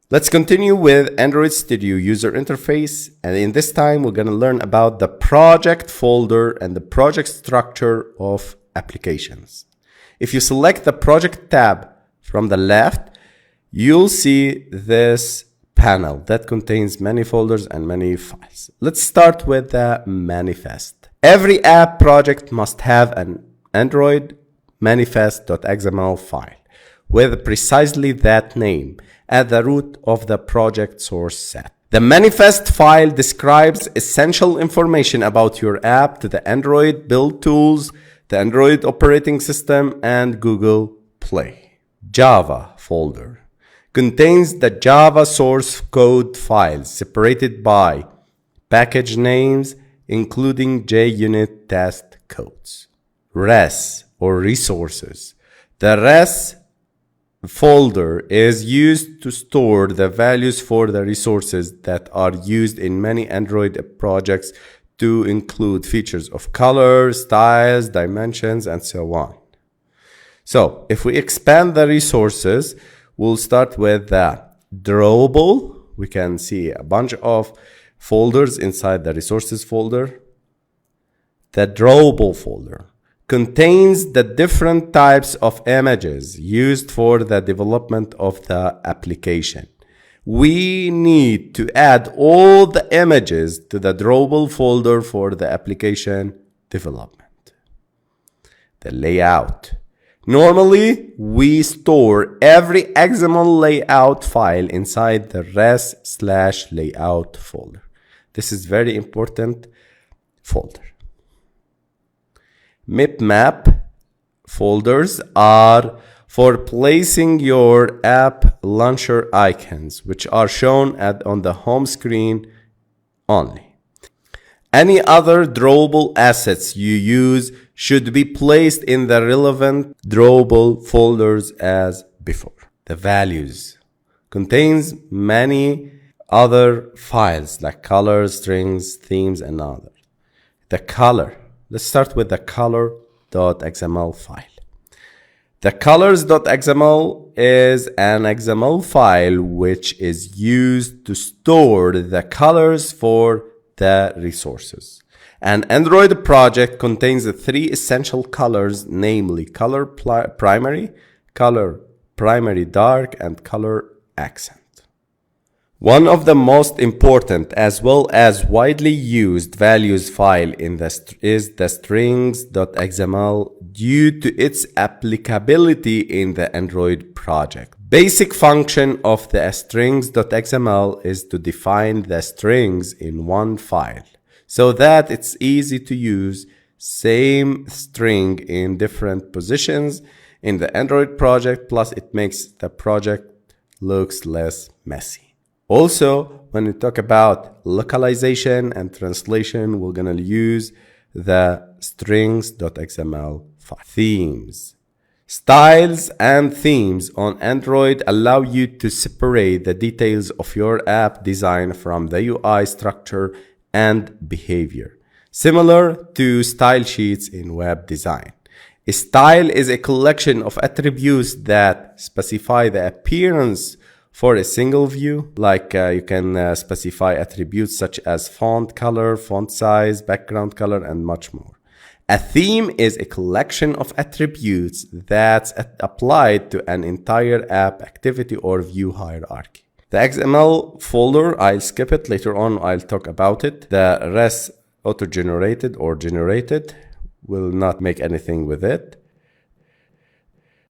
Let's continue with Android Studio user interface, and in this time we're going to learn about the project folder and the project structure of applications. If you select the project tab from the left, you'll see this panel that contains many folders and many files. Let's start with the manifest. Every app project must have an Android manifest.xml file with precisely that name at the root of the project source set. The manifest file describes essential information about your app to the Android build tools, the Android operating system, and Google Play. Java folder contains the Java source code files separated by package names, including JUnit test codes. Res or resources. The res folder is used to store the values for the resources that are used in many Android projects to include features of color, styles, dimensions, and so on. So if we expand the resources, we'll start with the drawable. We can see a bunch of folders inside the resources folder. The drawable folder contains the different types of images used for the development of the application. We need to add all the images to the drawable folder for the application development. The layout. Normally, we store every XML layout file inside the res/layout folder. This is very important folder. Mipmap folders are for placing your app launcher icons, which are shown on the home screen only. Any other drawable assets you use should be placed in the relevant drawable folders as before. The values contains many other files like colors, strings, themes, and others. The color. Let's start with the color.xml file. The colors.xml is an XML file which is used to store the colors for the resources. An Android project contains the three essential colors, namely color primary, color primary dark, and color accent. One of the most important as well as widely used values file is the strings.xml due to its applicability in the Android project. Basic function of the strings.xml is to define the strings in one file so that it's easy to use same string in different positions in the Android project, plus it makes the project looks less messy. Also, when we talk about localization and translation, we're going to use the strings.xml file. Themes. Styles and themes on Android allow you to separate the details of your app design from the UI structure and behavior, similar to style sheets in web design. A style is a collection of attributes that specify the appearance for a single view, like you can specify attributes such as font color, font size, background color, and much more. A theme is a collection of attributes that's applied to an entire app activity or view hierarchy. The XML folder, I'll skip it. Later on, I'll talk about it. The res auto-generated or generated will not make anything with it.